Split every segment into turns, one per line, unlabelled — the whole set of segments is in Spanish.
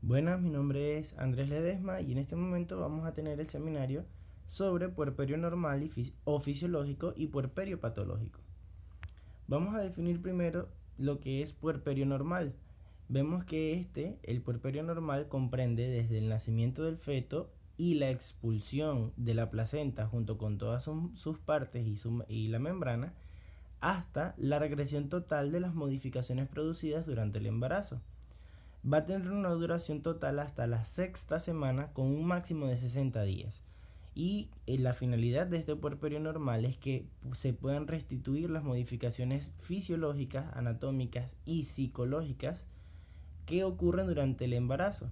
Buenas, mi nombre es Andrés Ledesma y en este momento vamos a tener el seminario sobre puerperio normal o fisiológico y puerperio patológico. Vamos a definir primero lo que es puerperio normal. Vemos que el puerperio normal, comprende desde el nacimiento del feto y la expulsión de la placenta junto con todas sus partes y la membrana, hasta la regresión total de las modificaciones producidas durante el embarazo. Va a tener una duración total hasta la sexta semana con un máximo de 60 días. Y la finalidad de este puerperio normal es que se puedan restituir las modificaciones fisiológicas, anatómicas y psicológicas que ocurren durante el embarazo.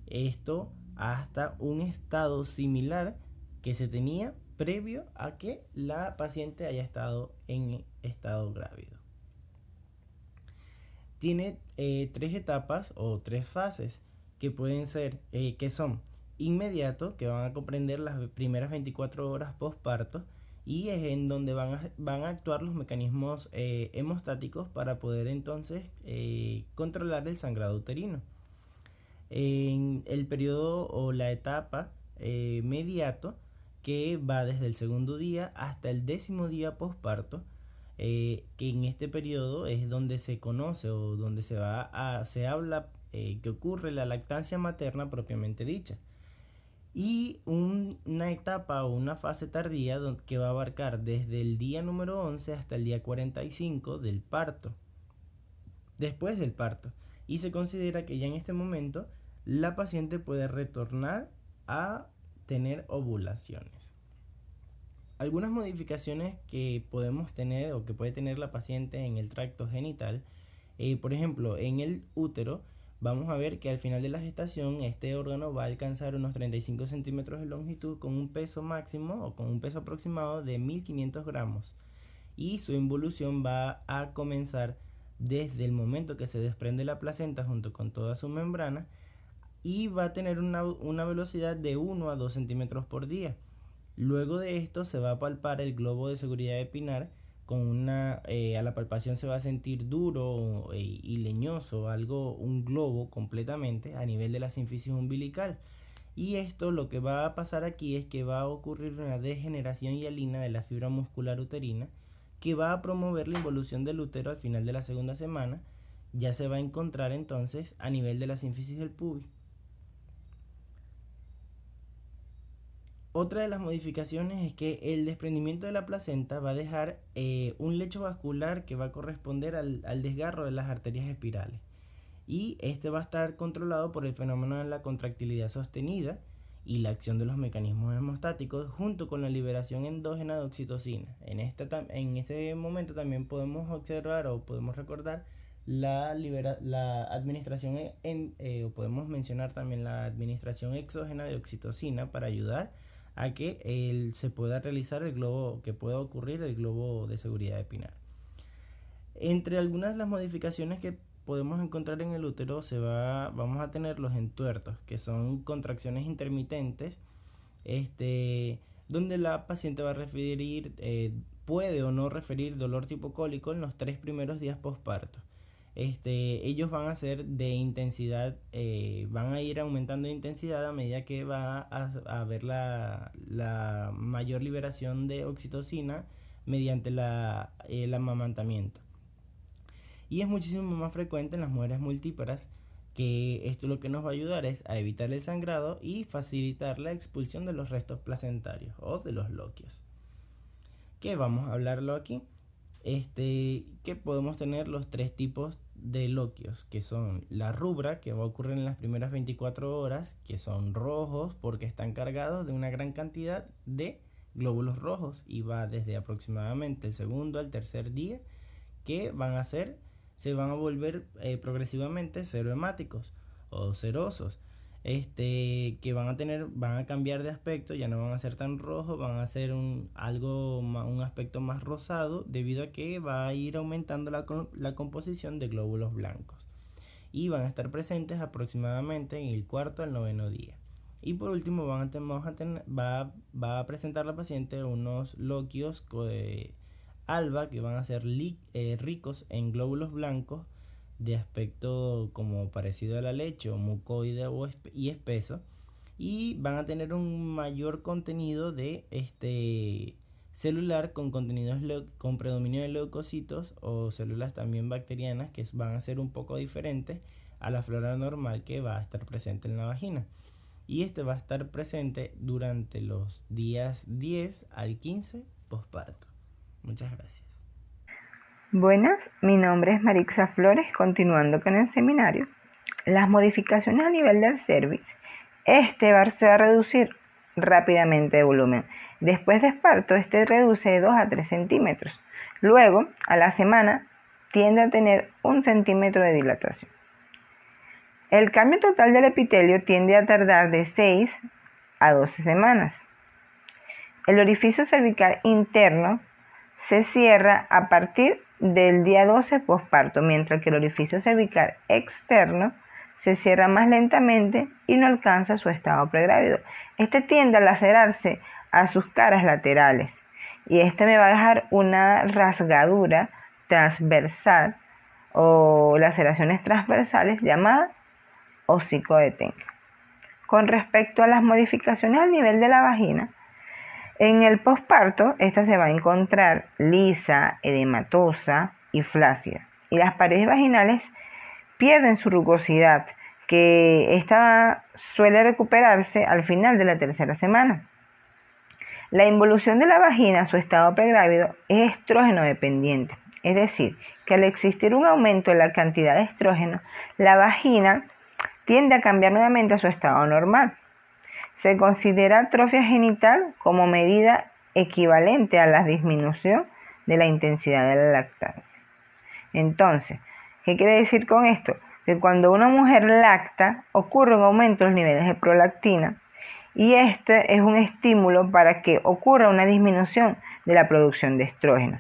Esto hasta un estado similar que se tenía previo a que la paciente haya estado en estado grávido. Tiene tres etapas o tres fases que pueden ser, que son inmediato, que van a comprender las primeras 24 horas postparto, y es en donde van a actuar los mecanismos hemostáticos para poder entonces controlar el sangrado uterino. En el periodo o la etapa mediato, que va desde el segundo día hasta el 10.º día postparto, que en este periodo es donde se conoce o donde se habla que ocurre la lactancia materna propiamente dicha. Y una etapa o una fase tardía que va a abarcar desde el día número 11 hasta el día 45 del parto, después del parto. Y se considera que ya en este momento la paciente puede retornar a tener ovulaciones. Algunas modificaciones que podemos tener o que puede tener la paciente en el tracto genital, por ejemplo, en el útero, vamos a ver que al final de la gestación este órgano va a alcanzar unos 35 centímetros de longitud con un peso máximo o con un peso aproximado de 1500 gramos, y su involución va a comenzar desde el momento que se desprende la placenta junto con toda su membrana, y va a tener una velocidad de 1 a 2 centímetros por día. Luego de esto se va a palpar el globo de seguridad epinar a la palpación se va a sentir duro y leñoso, un globo completamente a nivel de la sínfisis umbilical. Y esto, lo que va a pasar aquí es que va a ocurrir una degeneración hialina de la fibra muscular uterina, que va a promover la involución del útero al final de la segunda semana. Ya se va a encontrar entonces a nivel de la sínfisis del pubis. Otra de las modificaciones es que el desprendimiento de la placenta va a dejar un lecho vascular que va a corresponder al desgarro de las arterias espirales. Y este va a estar controlado por el fenómeno de la contractilidad sostenida y la acción de los mecanismos hemostáticos junto con la liberación endógena de oxitocina. En este momento también podemos observar o podemos recordar la administración o podemos mencionar también la administración exógena de oxitocina para ayudar a que se pueda realizar que pueda ocurrir el globo de seguridad epinar. Entre algunas de las modificaciones que podemos encontrar en el útero vamos a tener los entuertos, que son contracciones intermitentes, donde la paciente va a puede o no referir dolor tipo cólico en los 3 primeros días postparto. Ellos van a ser de intensidad, van a ir aumentando de intensidad a medida que va a haber la mayor liberación de oxitocina mediante el amamantamiento. Y es muchísimo más frecuente en las mujeres multíparas, que esto lo que nos va a ayudar es a evitar el sangrado y facilitar la expulsión de los restos placentarios o de los loquios. Que vamos a hablarlo aquí. Que podemos tener los tres tipos de loquios, que son la rubra, que va a ocurrir en las primeras 24 horas, que son rojos porque están cargados de una gran cantidad de glóbulos rojos, y va desde aproximadamente el segundo al tercer día, que se van a volver progresivamente serohemáticos o serosos, que van a cambiar de aspecto, ya no van a ser tan rojos, van a ser un aspecto más rosado, debido a que va a ir aumentando la composición de glóbulos blancos, y van a estar presentes aproximadamente en el cuarto al noveno día. Y por último va a presentar la paciente unos loquios alba, que van a ser ricos en glóbulos blancos, de aspecto como parecido a la leche o mucoide y espeso, y van a tener un mayor contenido de celular con con predominio de leucocitos o células también bacterianas que van a ser un poco diferentes a la flora normal que va a estar presente en la vagina. Y este va a estar presente durante los días 10 al 15 posparto. Muchas gracias.
Buenas, mi nombre es Marixa Flores, continuando con el seminario. Las modificaciones a nivel del cervix, se va a reducir rápidamente de volumen. Después de parto, reduce de 2 a 3 centímetros. Luego, a la semana, tiende a tener 1 centímetro de dilatación. El cambio total del epitelio tiende a tardar de 6 a 12 semanas. El orificio cervical interno se cierra a partir del día 12 posparto, mientras que el orificio cervical externo se cierra más lentamente y no alcanza su estado pregrávido. Tiende a lacerarse a sus caras laterales y me va a dejar una rasgadura transversal o laceraciones transversales llamadas hocico de Tenca. Con respecto a las modificaciones al nivel de la vagina, en el posparto, esta se va a encontrar lisa, edematosa y flácida. Y las paredes vaginales pierden su rugosidad, que esta suele recuperarse al final de la tercera semana. La involución de la vagina a su estado pregrávido es estrógeno dependiente, es decir, que al existir un aumento en la cantidad de estrógeno, la vagina tiende a cambiar nuevamente a su estado normal. Se considera atrofia genital como medida equivalente a la disminución de la intensidad de la lactancia. Entonces, ¿qué quiere decir con esto? Que cuando una mujer lacta, ocurre un aumento en los niveles de prolactina y este es un estímulo para que ocurra una disminución de la producción de estrógeno.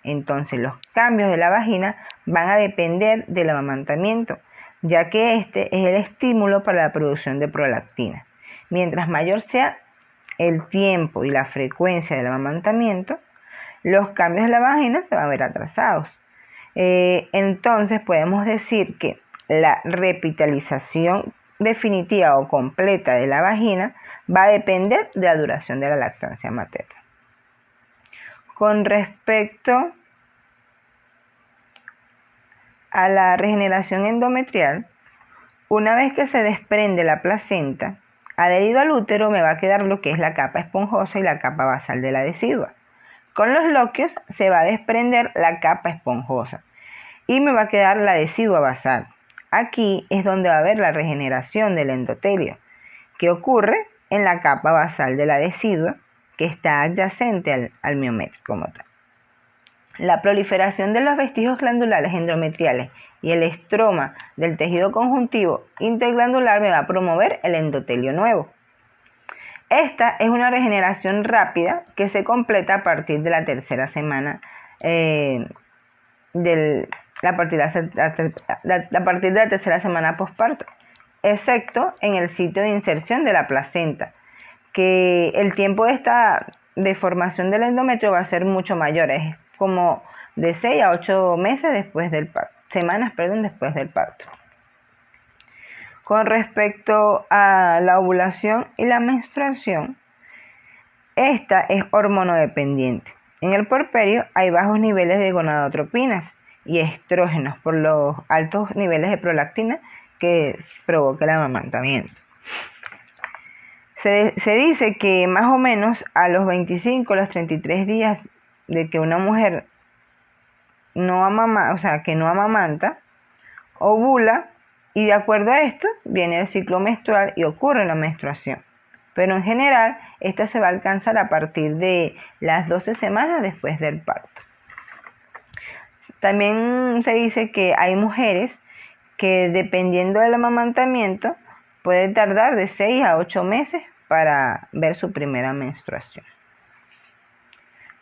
Entonces, los cambios de la vagina van a depender del amamantamiento, ya que este es el estímulo para la producción de prolactina. Mientras mayor sea el tiempo y la frecuencia del amamantamiento, los cambios de la vagina se van a ver atrasados. Entonces podemos decir que la revitalización definitiva o completa de la vagina va a depender de la duración de la lactancia materna. Con respecto a la regeneración endometrial, una vez que se desprende la placenta, adherido al útero me va a quedar lo que es la capa esponjosa y la capa basal de la decidua. Con los loquios se va a desprender la capa esponjosa y me va a quedar la decidua basal. Aquí es donde va a haber la regeneración del endotelio, que ocurre en la capa basal de la decidua, que está adyacente al miometrio como tal. La proliferación de los vestigios glandulares endometriales y el estroma del tejido conjuntivo interglandular me va a promover el endotelio nuevo. Esta es una regeneración rápida que se completa a partir de la tercera semana, a partir de la tercera semana posparto, excepto en el sitio de inserción de la placenta, que el tiempo de esta deformación del endometrio va a ser mucho mayor, es como de 6 a 8 meses después del parto, después del parto. Con respecto a la ovulación y la menstruación, esta es hormonodependiente. En el puerperio hay bajos niveles de gonadotropinas y estrógenos por los altos niveles de prolactina que provoca el amamantamiento. Se dice que más o menos a los 25 o los 33 días de que una mujer que no amamanta, ovula, y de acuerdo a esto viene el ciclo menstrual y ocurre la menstruación. Pero en general, esta se va a alcanzar a partir de las 12 semanas después del parto. También se dice que hay mujeres que dependiendo del amamantamiento pueden tardar de 6 a 8 meses para ver su primera menstruación.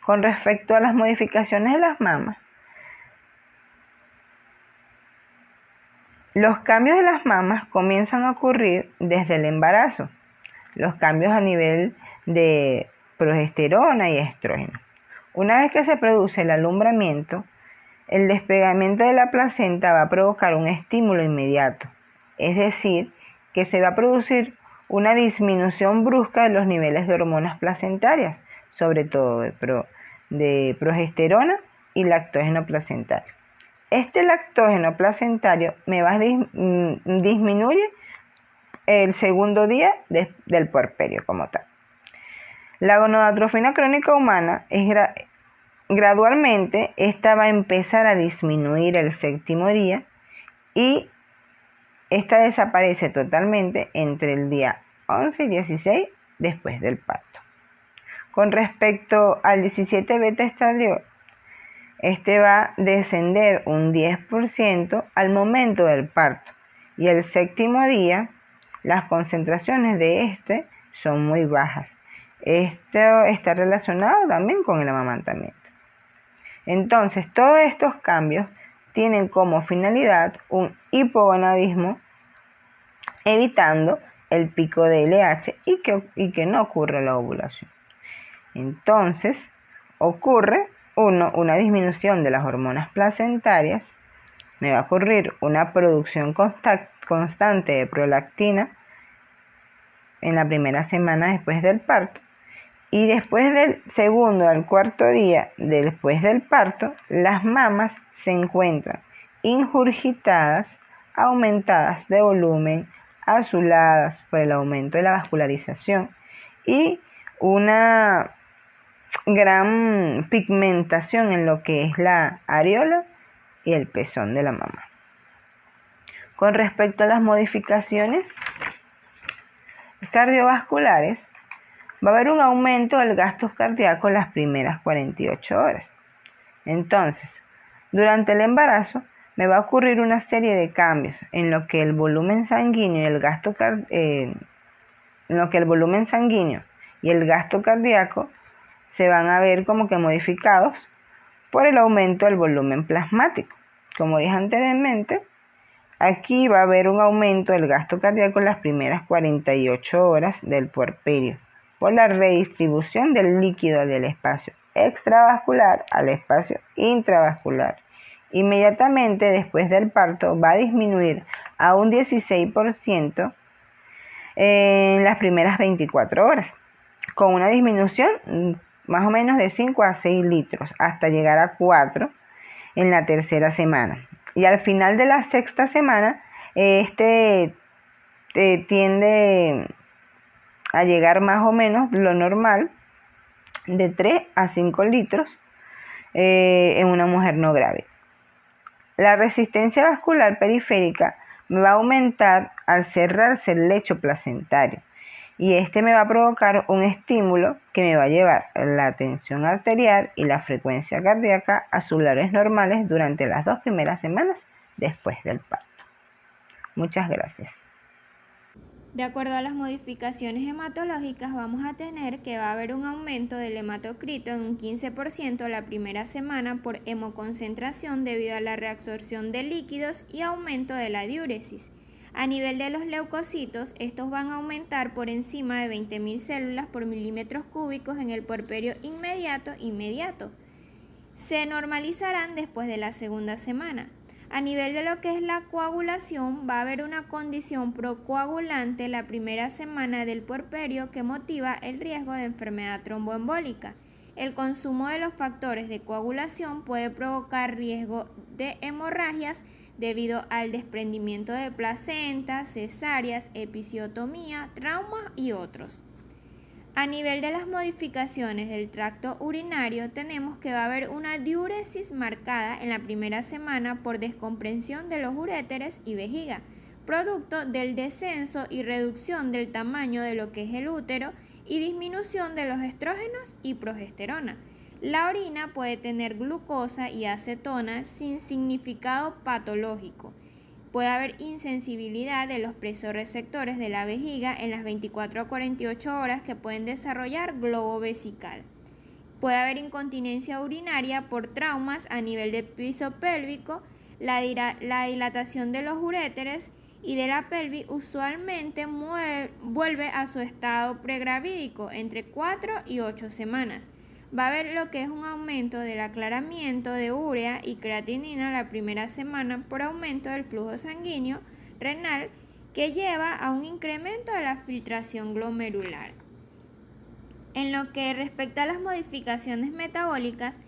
Con respecto a las modificaciones de las mamas, los cambios de las mamas comienzan a ocurrir desde el embarazo. Los cambios a nivel de progesterona y estrógeno. Una vez que se produce el alumbramiento, El despegamiento de la placenta va a provocar un estímulo inmediato, es decir, que se va a producir una disminución brusca de los niveles de hormonas placentarias, sobre todo de progesterona y lactógeno placentario. Este lactógeno placentario disminuye el segundo día del puerperio como tal. La gonadotrofina crónica humana gradualmente esta va a empezar a disminuir el séptimo día y esta desaparece totalmente entre el día 11 y 16 después del parto. Con respecto al 17 beta estradiol, este va a descender un 10% al momento del parto y el séptimo día las concentraciones de este son muy bajas. Esto está relacionado también con el amamantamiento. Entonces, todos estos cambios tienen como finalidad un hipogonadismo, evitando el pico de LH y que no ocurra la ovulación. Entonces, ocurre una disminución de las hormonas placentarias, me va a ocurrir una producción constante de prolactina en la primera semana después del parto, y después del segundo al cuarto día después del parto, las mamas se encuentran ingurgitadas, aumentadas de volumen, azuladas por el aumento de la vascularización y una gran pigmentación en lo que es la areola y el pezón de la mama. Con respecto a las modificaciones cardiovasculares, va a haber un aumento del gasto cardíaco en las primeras 48 horas. Entonces, durante el embarazo me va a ocurrir una serie de cambios en lo que el volumen sanguíneo y el gasto cardíaco se van a ver como que modificados por el aumento del volumen plasmático. Como dije anteriormente, aquí va a haber un aumento del gasto cardíaco en las primeras 48 horas del puerperio por la redistribución del líquido del espacio extravascular al espacio intravascular. Inmediatamente después del parto va a disminuir a un 16% en las primeras 24 horas, con una disminución más o menos de 5 a 6 litros hasta llegar a 4 en la tercera semana. Y al final de la sexta semana, tiende a llegar más o menos lo normal de 3 a 5 litros en una mujer no grávida. La resistencia vascular periférica me va a aumentar al cerrarse el lecho placentario y este me va a provocar un estímulo que me va a llevar la tensión arterial y la frecuencia cardíaca a sus valores normales durante las 2 primeras semanas después del parto. Muchas gracias.
De acuerdo a las modificaciones hematológicas, vamos a tener que va a haber un aumento del hematocrito en un 15% la primera semana por hemoconcentración debido a la reabsorción de líquidos y aumento de la diuresis. A nivel de los leucocitos, estos van a aumentar por encima de 20.000 células por milímetros cúbicos en el puerperio inmediato. Se normalizarán después de la segunda semana. A nivel de lo que es la coagulación, va a haber una condición procoagulante la primera semana del puerperio que motiva el riesgo de enfermedad tromboembólica. El consumo de los factores de coagulación puede provocar riesgo de hemorragias debido al desprendimiento de placenta, cesáreas, episiotomía, trauma y otros. A nivel de las modificaciones del tracto urinario, tenemos que va a haber una diuresis marcada en la primera semana por descomprensión de los uréteres y vejiga, producto del descenso y reducción del tamaño de lo que es el útero y disminución de los estrógenos y progesterona. La orina puede tener glucosa y acetona sin significado patológico. Puede haber insensibilidad de los presorreceptores de la vejiga en las 24 a 48 horas que pueden desarrollar globo vesical. Puede haber incontinencia urinaria por traumas a nivel de piso pélvico, la dilatación de los uréteres y de la pelvis usualmente vuelve a su estado pregravídico entre 4 y 8 semanas. Va a haber lo que es un aumento del aclaramiento de urea y creatinina la primera semana por aumento del flujo sanguíneo renal que lleva a un incremento de la filtración glomerular. En lo que respecta a las modificaciones metabólicas,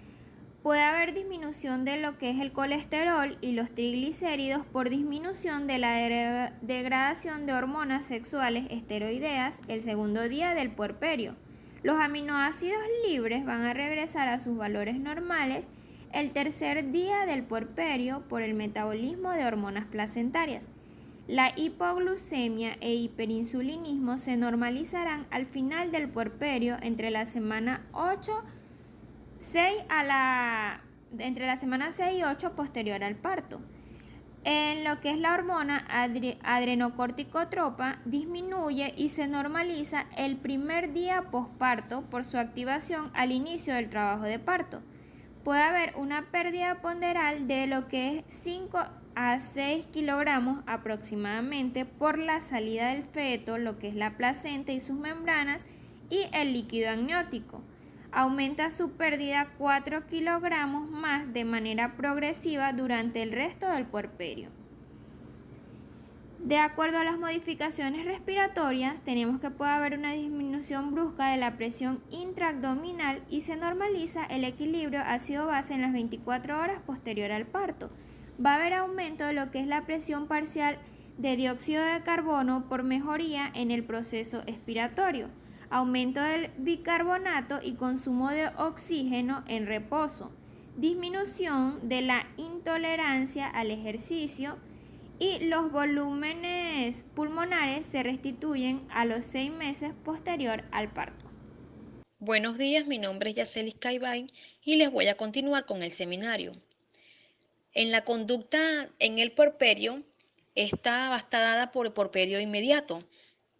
puede haber disminución de lo que es el colesterol y los triglicéridos por disminución de la degradación de hormonas sexuales esteroideas el segundo día del puerperio. Los aminoácidos libres van a regresar a sus valores normales el tercer día del puerperio por el metabolismo de hormonas placentarias. La hipoglucemia e hiperinsulinismo se normalizarán al final del puerperio entre la semana 6 y 8 posterior al parto. En lo que es la hormona adrenocorticotropa disminuye y se normaliza el primer día posparto por su activación al inicio del trabajo de parto. Puede haber una pérdida ponderal de lo que es 5 a 6 kilogramos aproximadamente por la salida del feto, lo que es la placenta y sus membranas, y el líquido amniótico. Aumenta su pérdida 4 kilogramos más de manera progresiva durante el resto del puerperio. De acuerdo a las modificaciones respiratorias, tenemos que puede haber una disminución brusca de la presión intraabdominal y se normaliza el equilibrio ácido-base en las 24 horas posterior al parto. Va a haber aumento de lo que es la presión parcial de dióxido de carbono por mejoría en el proceso expiratorio, aumento del bicarbonato y consumo de oxígeno en reposo, disminución de la intolerancia al ejercicio, y los volúmenes pulmonares se restituyen a los 6 meses posterior al parto.
Buenos días, mi nombre es Yacelis Caibay y les voy a continuar con el seminario. En la conducta en el puerperio está dada por el puerperio inmediato.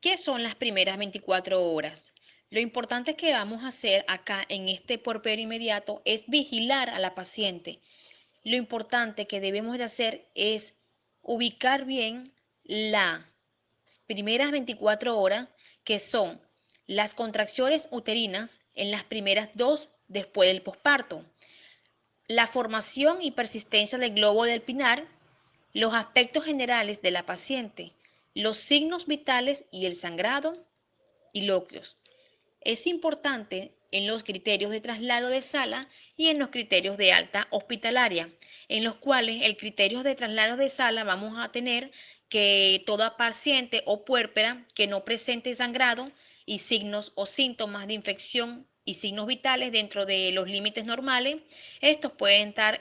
¿Qué son las primeras 24 horas? Lo importante que vamos a hacer acá en este puerperio inmediato es vigilar a la paciente. Lo importante que debemos de hacer es ubicar bien las primeras 24 horas, que son las contracciones uterinas en las primeras 2 después del posparto, la formación y persistencia del globo del pinar, los aspectos generales de la paciente, los signos vitales y el sangrado y loquios. Es importante en los criterios de traslado de sala y en los criterios de alta hospitalaria, en los cuales el criterio de traslado de sala vamos a tener que toda paciente o puérpera que no presente sangrado y signos o síntomas de infección y signos vitales dentro de los límites normales, estos pueden estar,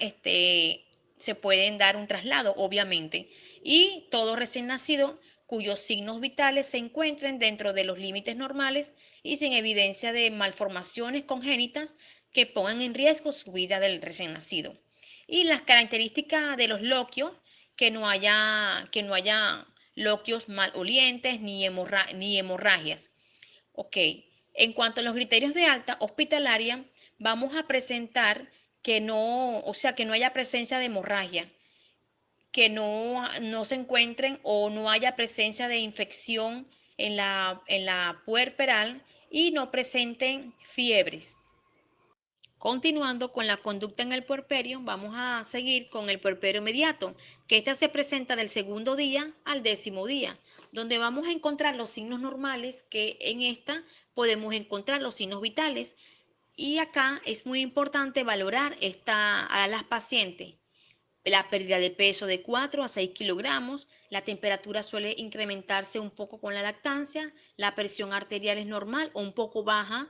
se pueden dar un traslado, obviamente, y todo recién nacido cuyos signos vitales se encuentren dentro de los límites normales y sin evidencia de malformaciones congénitas que pongan en riesgo su vida del recién nacido. Y las características de los loquios, que no haya loquios malolientes ni hemorragias. Ok, en cuanto a los criterios de alta hospitalaria, vamos a presentar que no haya presencia de hemorragia, que no se encuentren o no haya presencia de infección en la puerperal y no presenten fiebres. Continuando con la conducta en el puerperio, vamos a seguir con el puerperio inmediato, que esta se presenta del segundo día al 10º día, donde vamos a encontrar los signos normales, que en esta podemos encontrar los signos vitales. Y acá es muy importante valorar a las pacientes. La pérdida de peso de 4 a 6 kilogramos, la temperatura suele incrementarse un poco con la lactancia, la presión arterial es normal o un poco baja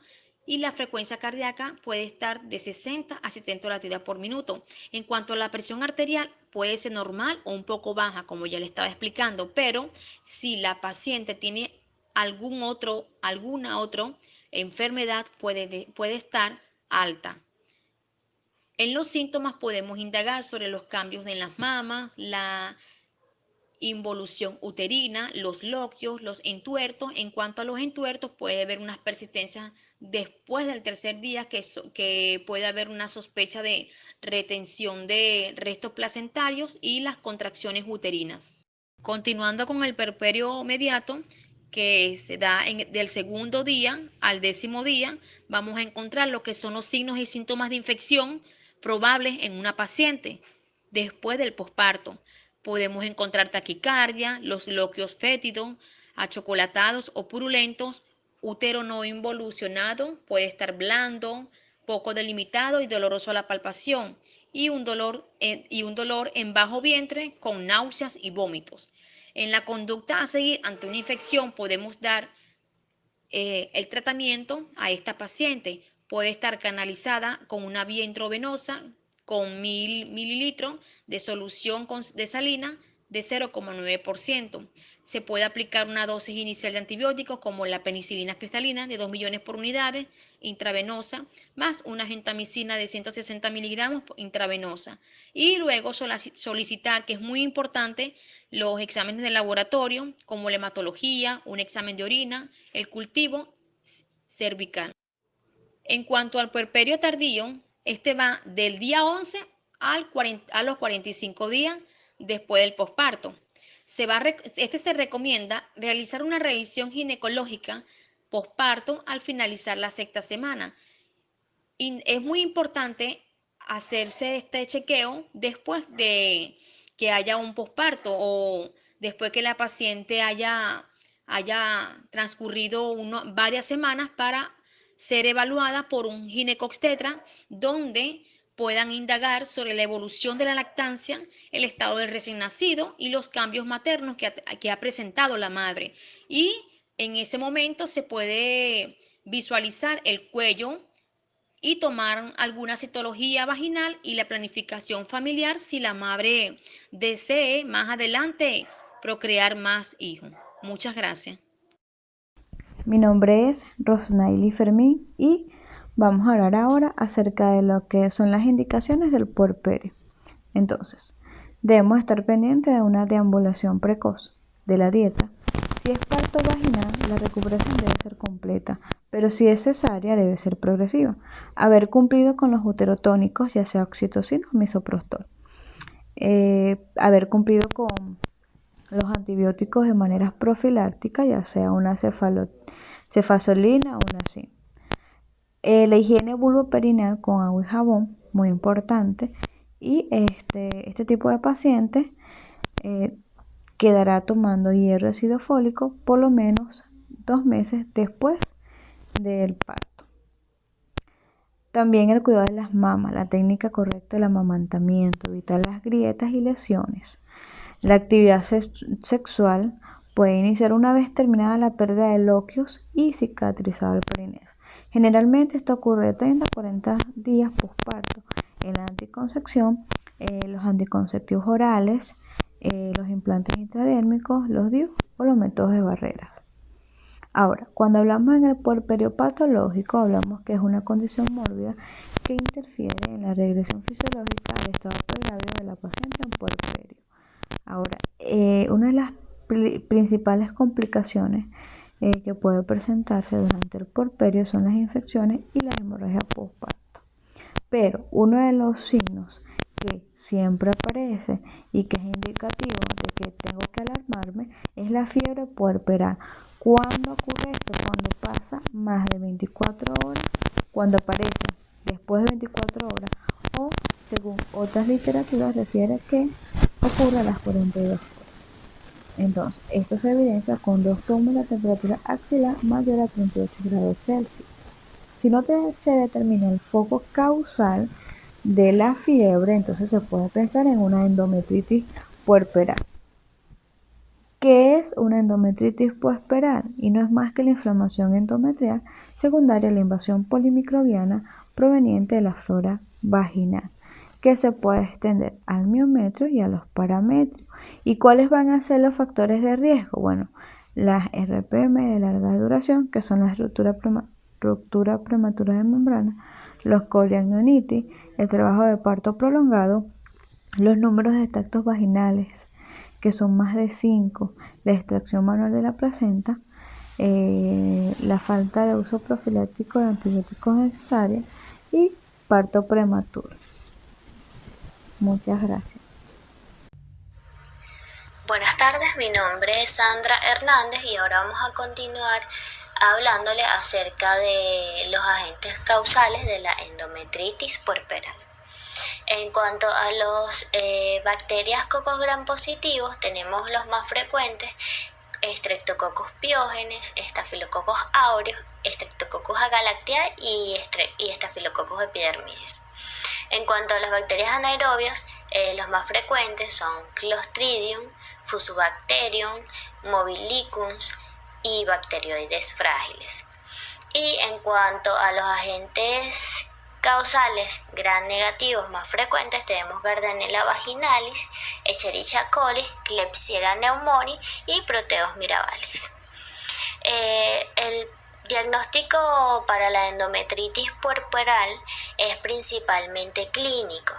y la frecuencia cardíaca puede estar de 60 a 70 latidos por minuto. En cuanto a la presión arterial, puede ser normal o un poco baja, como ya le estaba explicando, pero si la paciente tiene alguna otra enfermedad, puede estar alta. En los síntomas podemos indagar sobre los cambios en las mamas, la involución uterina, los loquios, los entuertos. En cuanto a los entuertos, puede haber unas persistencias después del tercer día que puede haber una sospecha de retención de restos placentarios y las contracciones uterinas. Continuando con el puerperio inmediato, que se da del segundo día al 10º día, vamos a encontrar lo que son los signos y síntomas de infección probables en una paciente después del posparto. Podemos encontrar taquicardia, los loquios fétidos, achocolatados o purulentos, útero no involucionado, puede estar blando, poco delimitado y doloroso a la palpación, y un dolor en bajo vientre con náuseas y vómitos. En la conducta a seguir ante una infección podemos dar el tratamiento a esta paciente. Puede estar canalizada con una vía intravenosa con 1000 mililitros de solución de salina de 0,9%. Se puede aplicar una dosis inicial de antibióticos como la penicilina cristalina de 2 millones por unidades intravenosa, más una gentamicina de 160 miligramos intravenosa. Y luego solicitar, que es muy importante, los exámenes de laboratorio como la hematología, un examen de orina, el cultivo cervical. En cuanto al puerperio tardío, este va del día 11 a los 45 días después del posparto. Se recomienda realizar una revisión ginecológica posparto al finalizar la sexta semana. Y es muy importante hacerse este chequeo después de que haya un posparto o después que la paciente haya transcurrido varias semanas para ser evaluada por un ginecobstetra donde puedan indagar sobre la evolución de la lactancia, el estado del recién nacido y los cambios maternos que ha presentado la madre. Y en ese momento se puede visualizar el cuello y tomar alguna citología vaginal y la planificación familiar si la madre desee más adelante procrear más hijos. Muchas gracias.
Mi nombre es Rosnaily Fermín y vamos a hablar ahora acerca de lo que son las indicaciones del puerperio. Entonces, debemos estar pendientes de una deambulación precoz, de la dieta. Si es parto vaginal, la recuperación debe ser completa, pero si es cesárea, debe ser progresiva. Haber cumplido con los uterotónicos, ya sea oxitocina o misoprostol. Haber cumplido con los antibióticos de manera profiláctica, ya sea una cefazolina o una zinc. La higiene vulvoperineal con agua y jabón, muy importante. Y este tipo de pacientes quedará tomando hierro y ácido fólico por lo menos 2 meses después del parto. También el cuidado de las mamas, la técnica correcta del amamantamiento, evitar las grietas y lesiones. La actividad sexual puede iniciar una vez terminada la pérdida de loquios y cicatrizado el perineo. Generalmente esto ocurre de 30 a 40 días posparto. En la anticoncepción, los anticonceptivos orales, los implantes intradérmicos, los DIU o los métodos de barreras. Ahora, cuando hablamos en el puerperio patológico, hablamos que es una condición mórbida que interfiere en la regresión fisiológica del estado pregrávido de la paciente en puerperio. Ahora, una de las principales complicaciones que puede presentarse durante el puerperio son las infecciones y la hemorragia postparto. Pero uno de los signos que siempre aparece y que es indicativo de que tengo que alarmarme es la fiebre puerperal. ¿Cuándo ocurre esto? Cuando pasa más de 24 horas, cuando aparece después de 24 horas o, según otras literaturas, refiere que ocurre a las 42 horas. Entonces, esto se evidencia con dos tomos de la temperatura axilar mayor a 38 grados Celsius. Si no se determina el foco causal de la fiebre, entonces se puede pensar en una endometritis puerperal. ¿Qué es una endometritis puerperal? Y no es más que la inflamación endometrial secundaria a la invasión polimicrobiana proveniente de la flora vaginal, que se puede extender al miometrio y a los parametrios. ¿Y cuáles van a ser los factores de riesgo? Bueno, las RPM de larga duración, que son las ruptura prematura de membrana, los coriamnionitis, el trabajo de parto prolongado, los números de tactos vaginales, que son más de 5, la extracción manual de la placenta, la falta de uso profiláctico de antibióticos necesarios y parto prematuro. Muchas gracias.
Buenas tardes, días, mi nombre es Sandra Hernández y ahora vamos a continuar hablándole acerca de los agentes causales de la endometritis puerperal. En cuanto a los bacterias cocos gram positivos, tenemos los más frecuentes: Streptococcus pyogenes, Staphylococcus aureus, Streptococcus agalactiae y Staphylococcus epidermidis. En cuanto a las bacterias anaerobias, los más frecuentes son Clostridium, Fusobacterium, Mobilicus y bacteroides frágiles. Y en cuanto a los agentes causales gram negativos más frecuentes, tenemos Gardnerella vaginalis, Escherichia coli, Klebsiella pneumoniae y Proteus mirabilis. El diagnóstico para la endometritis puerperal es principalmente clínico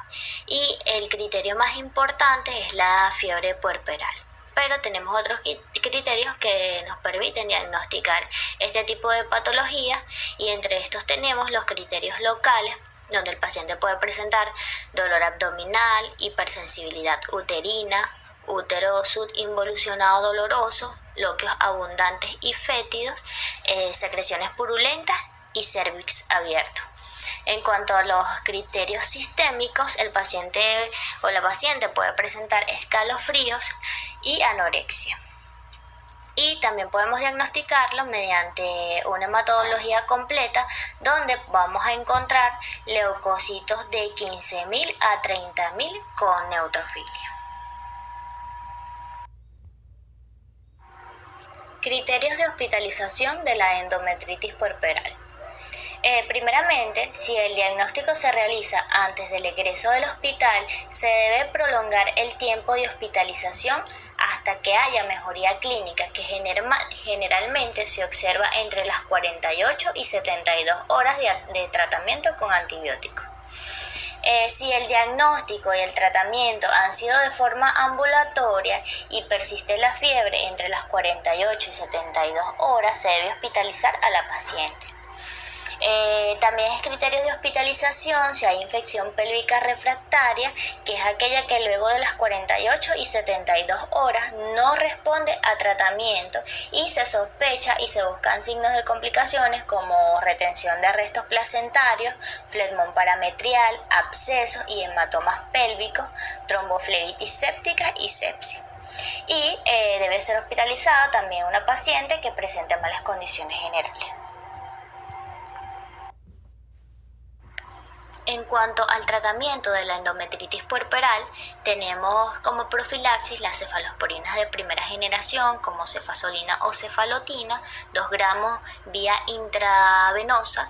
y el criterio más importante es la fiebre puerperal. Pero tenemos otros criterios que nos permiten diagnosticar este tipo de patología, y entre estos tenemos los criterios locales, donde el paciente puede presentar dolor abdominal, hipersensibilidad uterina, útero subinvolucionado doloroso, loquios abundantes y fétidos, secreciones purulentas y cervix abierto. En cuanto a los criterios sistémicos, el paciente o la paciente puede presentar escalofríos y anorexia. Y también podemos diagnosticarlo mediante una hematología completa, donde vamos a encontrar leucocitos de 15.000 a 30.000 con neutrofilia. Criterios de hospitalización de la endometritis puerperal. Primeramente, si el diagnóstico se realiza antes del egreso del hospital, se debe prolongar el tiempo de hospitalización hasta que haya mejoría clínica, que generalmente se observa entre las 48 y 72 horas de tratamiento con antibióticos. Si el diagnóstico y el tratamiento han sido de forma ambulatoria y persiste la fiebre entre las 48 y 72 horas, se debe hospitalizar a la paciente. También es criterio de hospitalización si hay infección pélvica refractaria, que es aquella que luego de las 48 y 72 horas no responde a tratamiento y se sospecha y se buscan signos de complicaciones como retención de restos placentarios, flegmón parametrial, abscesos y hematomas pélvicos, tromboflebitis séptica y sepsis. Y debe ser hospitalizada también una paciente que presente malas condiciones generales. En cuanto al tratamiento de la endometritis puerperal, tenemos como profilaxis las cefalosporinas de primera generación como cefazolina o cefalotina, 2 gramos vía intravenosa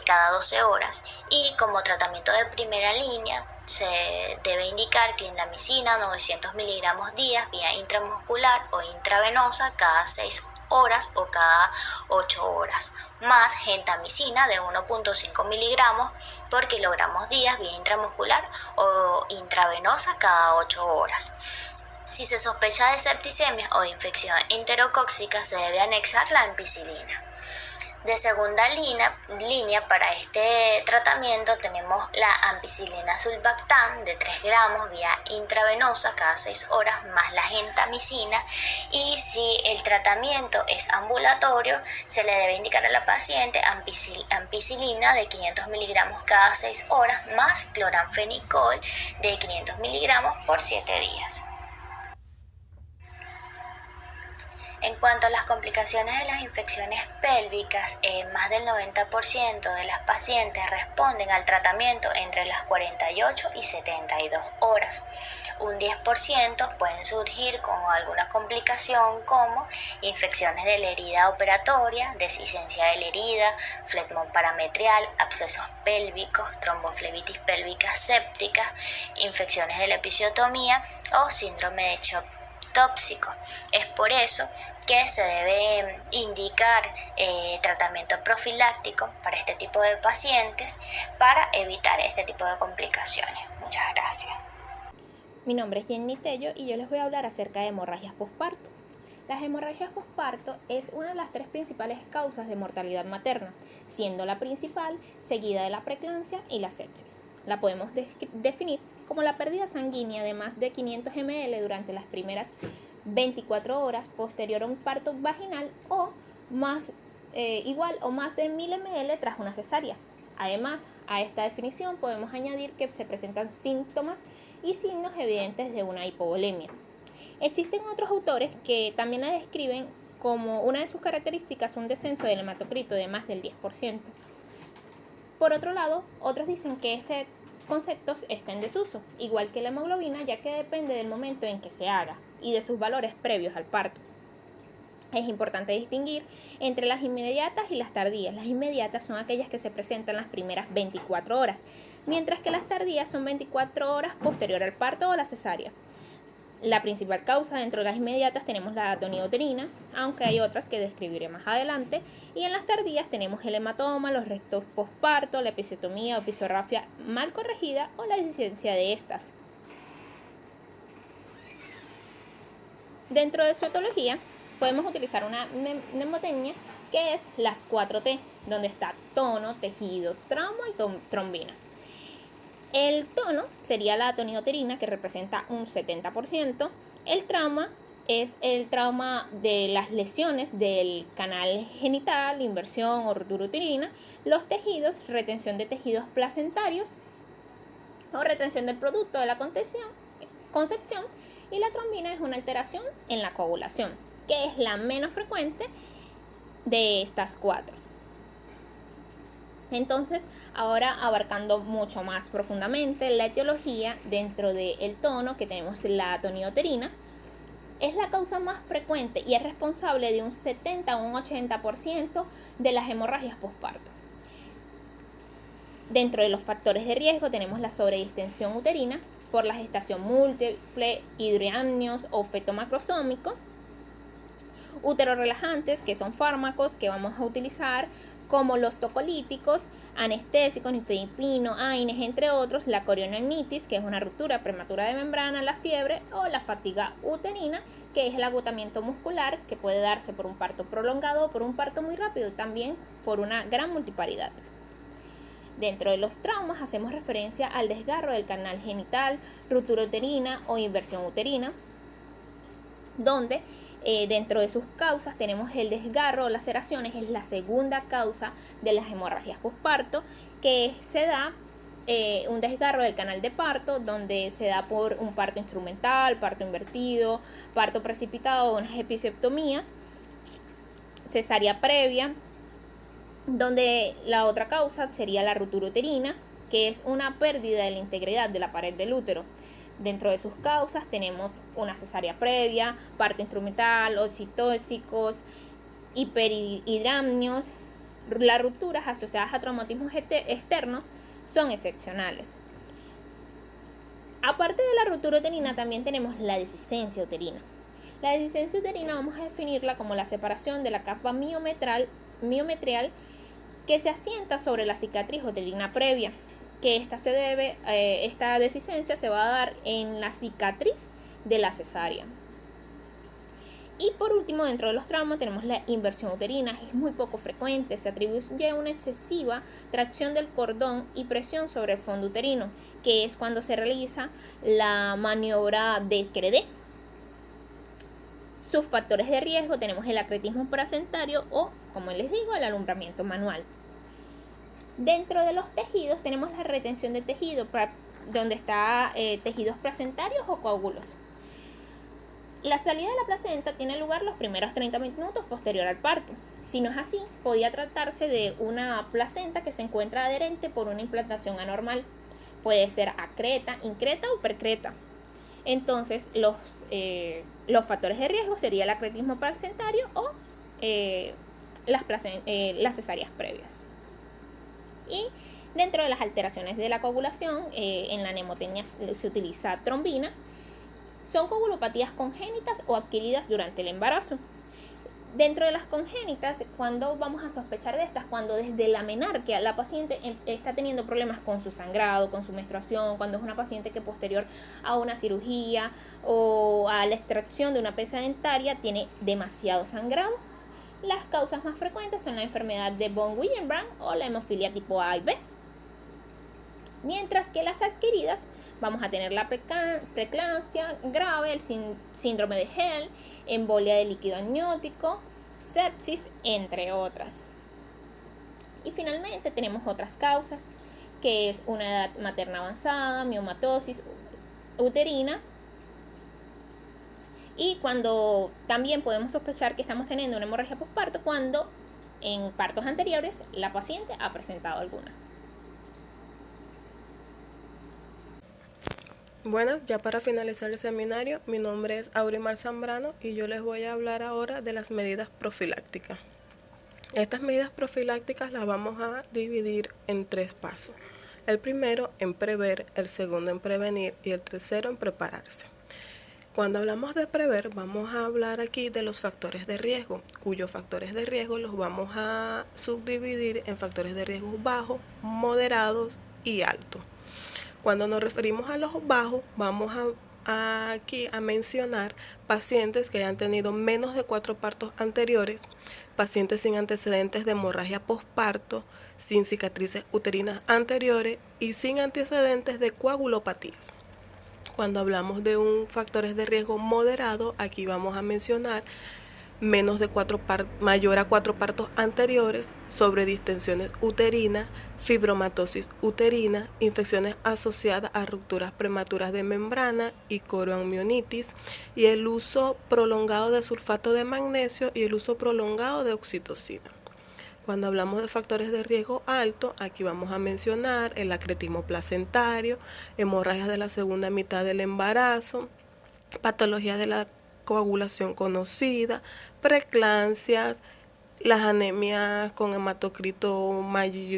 cada 12 horas. Y como tratamiento de primera línea, se debe indicar clindamicina 900 miligramos días vía intramuscular o intravenosa cada 6 horas o cada 8 horas, más gentamicina de 1.5 miligramos por kilogramos días vía intramuscular o intravenosa cada 8 horas. Si se sospecha de septicemia o de infección enterocóxica, se debe anexar la ampicilina. De segunda línea para este tratamiento tenemos la ampicilina sulbactam de 3 gramos vía intravenosa cada 6 horas más la gentamicina, y si el tratamiento es ambulatorio se le debe indicar a la paciente ampicilina de 500 miligramos cada 6 horas más cloranfenicol de 500 miligramos por 7 días. En cuanto a las complicaciones de las infecciones pélvicas, más del 90% de las pacientes responden al tratamiento entre las 48 y 72 horas. Un 10% pueden surgir con alguna complicación como infecciones de la herida operatoria, deslicencia de la herida, flegmón parametrial, abscesos pélvicos, tromboflebitis pélvica séptica, infecciones de la episiotomía o síndrome de shock tóxico. Es por eso que se debe indicar tratamiento profiláctico para este tipo de pacientes para evitar este tipo de complicaciones. Muchas gracias.
Mi nombre es Jenny Tello y yo les voy a hablar acerca de hemorragias posparto. Las hemorragias posparto es una de las 3 principales causas de mortalidad materna, siendo la principal seguida de la preeclampsia y la sepsis. La podemos definir como la pérdida sanguínea de más de 500 ml durante las primeras 24 horas posterior a un parto vaginal o más igual o más de 1000 ml tras una cesárea. Además, a esta definición podemos añadir que se presentan síntomas y signos evidentes de una hipovolemia. Existen otros autores que también la describen como una de sus características un descenso del hematocrito de más del 10%. Por otro lado, otros dicen que este concepto está en desuso, igual que la hemoglobina, ya que depende del momento en que se haga y de sus valores previos al parto. Es importante distinguir entre las inmediatas y las tardías. Las inmediatas son aquellas que se presentan las primeras 24 horas, mientras que las tardías son 24 horas posterior al parto o la cesárea. La principal causa dentro de las inmediatas tenemos la tonioterina, aunque hay otras que describiré más adelante, y en las tardías tenemos el hematoma, los restos postparto, la episiotomía o episorrafia mal corregida o la deficiencia de estas. Dentro de su etiología podemos utilizar una mnemotecnia que es las 4T, donde está tono, tejido, trauma y trombina. El tono sería la tonioterina, que representa un 70%. El trauma es el trauma de las lesiones del canal genital, inversión o rotura uterina. Los tejidos, retención de tejidos placentarios o retención del producto de la concepción. Y la trombina es una alteración en la coagulación, que es la menos frecuente de estas 4. Entonces, ahora abarcando mucho más profundamente la etiología dentro del tono, que tenemos la tonioterina, es la causa más frecuente y es responsable de un 70 a un 80% de las hemorragias postparto. Dentro de los factores de riesgo tenemos la sobredistensión uterina por la gestación múltiple, hidroamnios o feto macrosómico, uterorelajantes, que son fármacos que vamos a utilizar como los tocolíticos, anestésicos, nifedipino, AINES, entre otros, la corionemnitis, que es una ruptura prematura de membrana, la fiebre o la fatiga uterina, que es el agotamiento muscular que puede darse por un parto prolongado o por un parto muy rápido, y también por una gran multiparidad. Dentro de los traumas hacemos referencia al desgarro del canal genital, ruptura uterina o inversión uterina, donde dentro de sus causas tenemos el desgarro o laceraciones, es la segunda causa de las hemorragias postparto, que se da un desgarro del canal de parto, donde se da por un parto instrumental, parto invertido, parto precipitado o unas episiotomías, cesárea previa, donde la otra causa sería la ruptura uterina, que es una pérdida de la integridad de la pared del útero. Dentro de sus causas tenemos una cesárea previa, parto instrumental, oxitóxicos, hiperhidramnios. Las rupturas asociadas a traumatismos externos son excepcionales. Aparte de la ruptura uterina, también tenemos la dehiscencia uterina. La dehiscencia uterina vamos a definirla como la separación de la capa miometrial que se asienta sobre la cicatriz uterina previa, que esta dehiscencia se va a dar en la cicatriz de la cesárea. Y por último, dentro de los traumas tenemos la inversión uterina, es muy poco frecuente, se atribuye a una excesiva tracción del cordón y presión sobre el fondo uterino, que es cuando se realiza la maniobra de Credé. Sus factores de riesgo tenemos el acretismo placentario o, como les digo, el alumbramiento manual. Dentro de los tejidos tenemos la retención de tejido, donde está tejidos placentarios o coágulos. La salida de la placenta tiene lugar los primeros 30 minutos posterior al parto. Si no es así, podría tratarse de una placenta que se encuentra adherente por una implantación anormal. Puede ser acreta, increta o percreta. Entonces, los factores de riesgo sería el acretismo placentario o las cesáreas previas. Y dentro de las alteraciones de la coagulación, en la mnemotecnia se utiliza trombina. Son coagulopatías congénitas o adquiridas durante el embarazo. Dentro de las congénitas, cuando vamos a sospechar de estas, cuando desde la menarquia la paciente está teniendo problemas con su sangrado, con su menstruación, cuando es una paciente que posterior a una cirugía o a la extracción de una pieza dentaria tiene demasiado sangrado. Las causas más frecuentes son la enfermedad de von Willebrand o la hemofilia tipo A y B. Mientras que las adquiridas Vamos a tener la preeclampsia grave, el síndrome de Hell, embolia de líquido amniótico, sepsis, entre otras. Y finalmente tenemos otras causas, que es una edad materna avanzada, miomatosis uterina, y cuando también podemos sospechar que estamos teniendo una hemorragia posparto cuando en partos anteriores la paciente ha presentado alguna.
Buenas, ya para finalizar el seminario, mi nombre es Aurimar Zambrano y yo les voy a hablar ahora de las medidas profilácticas. Estas medidas profilácticas las vamos a dividir en 3 pasos. El primero en prever, el segundo en prevenir y el tercero en prepararse. Cuando hablamos de prever, vamos a hablar aquí de los factores de riesgo, cuyos factores de riesgo los vamos a subdividir en factores de riesgo bajos, moderados y altos. Cuando nos referimos a los bajos, vamos aquí a mencionar pacientes que hayan tenido menos de 4 partos anteriores, pacientes sin antecedentes de hemorragia posparto, sin cicatrices uterinas anteriores y sin antecedentes de coagulopatías. Cuando hablamos de un factores de riesgo moderado, aquí vamos a mencionar mayor a 4 partos anteriores, sobredistensiones uterinas, fibromatosis uterina, infecciones asociadas a rupturas prematuras de membrana y coroamionitis, y el uso prolongado de sulfato de magnesio y el uso prolongado de oxitocina. Cuando hablamos de factores de riesgo alto, aquí vamos a mencionar el acretismo placentario, hemorragias de la segunda mitad del embarazo, patologías de la coagulación conocida, preeclampsias, las anemias con hematocrito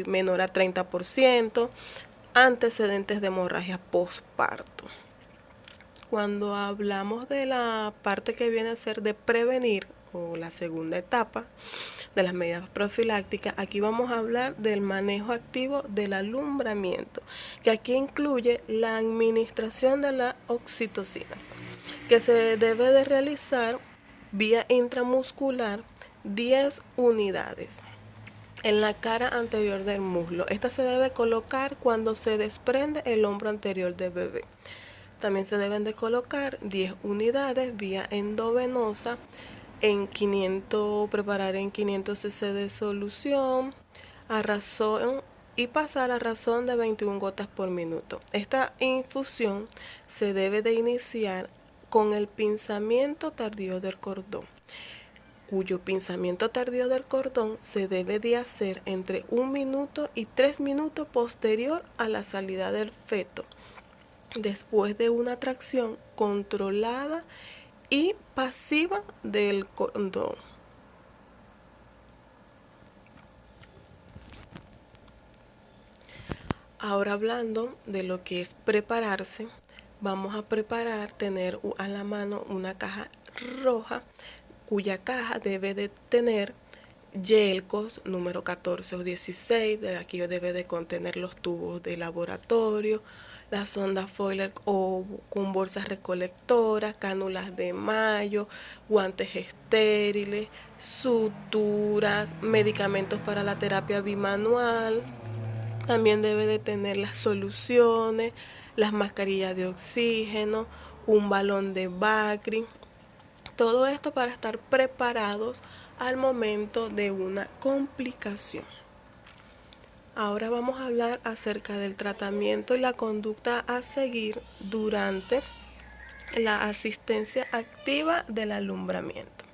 menor a 30%, antecedentes de hemorragia postparto. Cuando hablamos de la parte que viene a ser de prevenir, o la segunda etapa de las medidas profilácticas, aquí vamos a hablar del manejo activo del alumbramiento, que aquí incluye la administración de la oxitocina, que se debe de realizar vía intramuscular 10 unidades en la cara anterior del muslo. Esta se debe colocar cuando se desprende el hombro anterior del bebé. También se deben de colocar 10 unidades vía endovenosa preparar en 500 cc de solución y pasar a razón de 21 gotas por minuto. Esta infusión se debe de iniciar con el pinzamiento tardío del cordón, cuyo pinzamiento tardío del cordón se debe de hacer entre 1 minuto y 3 minutos posterior a la salida del feto, después de una tracción controlada y pasiva del cordón. Ahora hablando de lo que es prepararse, vamos a tener a la mano una caja roja, cuya caja debe de tener yelcos número 14 o 16, de aquí debe de contener los tubos de laboratorio, la sonda Foiler o con bolsas recolectoras, cánulas de mayo, guantes estériles, suturas, medicamentos para la terapia bimanual. También debe de tener las soluciones, las mascarillas de oxígeno, un balón de Bacri. Todo esto para estar preparados al momento de una complicación. Ahora vamos a hablar acerca del tratamiento y la conducta a seguir durante la asistencia activa del alumbramiento.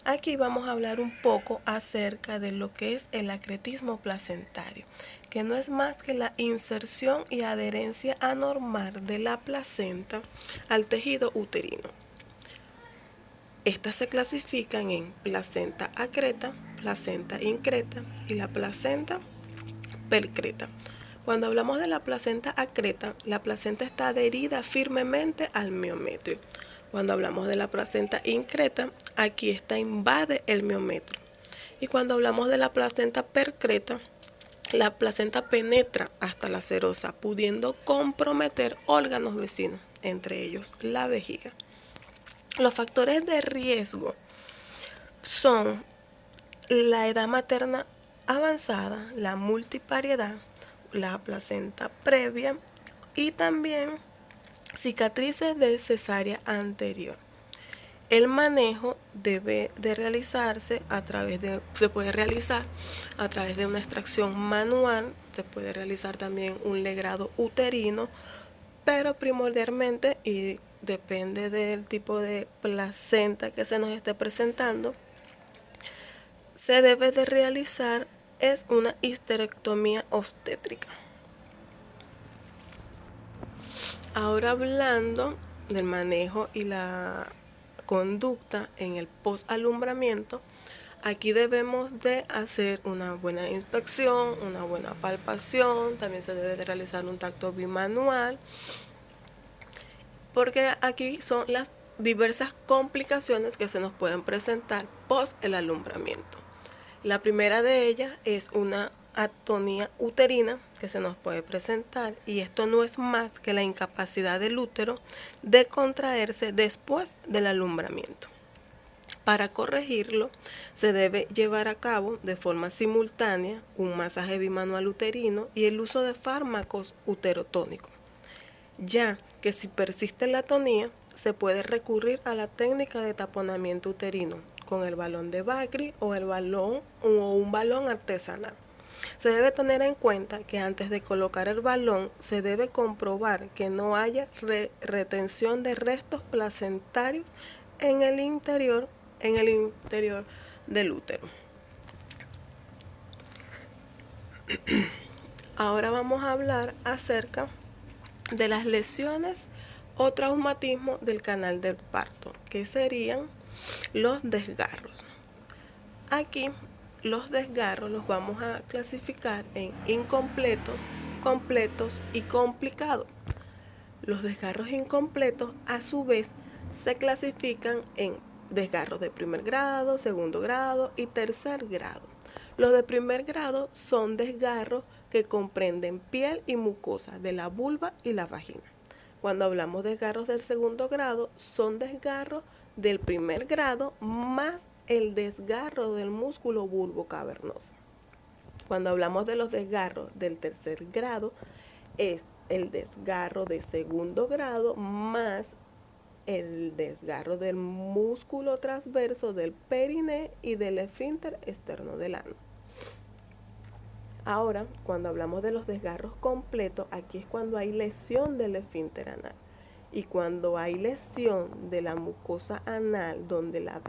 Aquí vamos a hablar un poco acerca de lo que es el acretismo placentario, que no es más que la inserción y adherencia anormal de la placenta al tejido uterino. Estas se clasifican en placenta acreta, placenta increta y la placenta percreta. Cuando hablamos de la placenta acreta, la placenta está adherida firmemente al miometrio. Cuando hablamos de la placenta increta, aquí invade el miometrio. Y cuando hablamos de la placenta percreta, la placenta penetra hasta la serosa, pudiendo comprometer órganos vecinos, entre ellos la vejiga. Los factores de riesgo son la edad materna avanzada, la multipariedad, la placenta previa y también cicatrices de cesárea anterior. El manejo debe de realizarse se puede realizar a través de una extracción manual, se puede realizar también un legrado uterino, pero primordialmente, y depende del tipo de placenta que se nos esté presentando, se debe de realizar es una histerectomía obstétrica. Ahora hablando del manejo y la conducta en el posalumbramiento, aquí debemos de hacer una buena inspección, una buena palpación, también se debe de realizar un tacto bimanual, porque aquí son las diversas complicaciones que se nos pueden presentar post el alumbramiento. La primera de ellas es una atonía uterina que se nos puede presentar, y esto no es más que la incapacidad del útero de contraerse después del alumbramiento. Para corregirlo, se debe llevar a cabo de forma simultánea un masaje bimanual uterino y el uso de fármacos uterotónicos, ya que si persiste la atonía, se puede recurrir a la técnica de taponamiento uterino con el balón de Bacri o un balón artesanal. Se debe tener en cuenta que antes de colocar el balón se debe comprobar que no haya retención de restos placentarios en el interior del útero. Ahora vamos a hablar acerca de las lesiones o traumatismos del canal del parto, que serían los desgarros. Aquí los desgarros los vamos a clasificar en incompletos, completos y complicados. Los desgarros incompletos a su vez se clasifican en desgarros de primer grado, segundo grado y tercer grado. Los de primer grado son desgarros que comprenden piel y mucosa de la vulva y la vagina. Cuando hablamos de desgarros del segundo grado, son desgarros del primer grado más el desgarro del músculo bulbo cavernoso. Cuando hablamos de los desgarros del tercer grado, es el desgarro de segundo grado más el desgarro del músculo transverso del periné y del esfínter externo del ano. Ahora, cuando hablamos de los desgarros completos, aquí es cuando hay lesión del esfínter anal. Y cuando hay lesión de la mucosa anal, donde la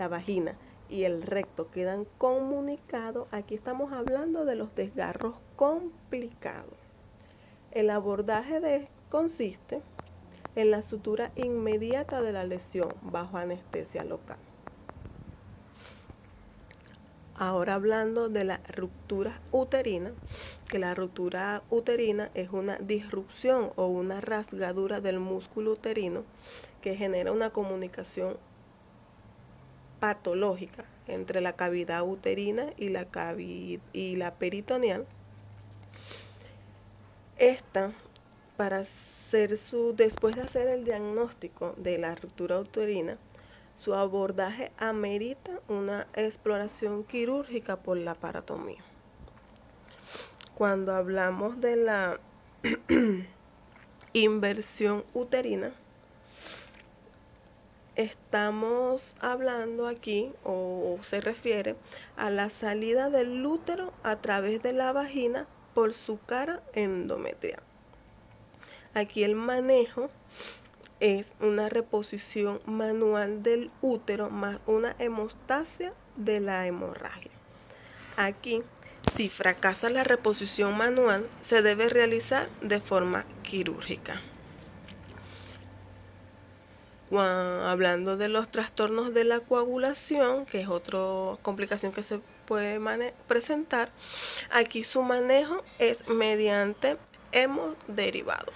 vagina y el recto quedan comunicados, aquí estamos hablando de los desgarros complicados. El abordaje consiste en la sutura inmediata de la lesión bajo anestesia local. Ahora hablando de la ruptura uterina, que la ruptura uterina es una disrupción o una rasgadura del músculo uterino que genera una comunicación patológica entre la cavidad uterina y la peritoneal. Esta, después de hacer el diagnóstico de la ruptura uterina, su abordaje amerita una exploración quirúrgica por laparotomía. Cuando hablamos de la inversión uterina, estamos hablando aquí, o se refiere a la salida del útero a través de la vagina por su cara endometrial. Aquí el manejo es una reposición manual del útero más una hemostasia de la hemorragia. Aquí, si fracasa la reposición manual, se debe realizar de forma quirúrgica. Hablando de los trastornos de la coagulación, que es otra complicación que se puede presentar, aquí su manejo es mediante hemoderivados.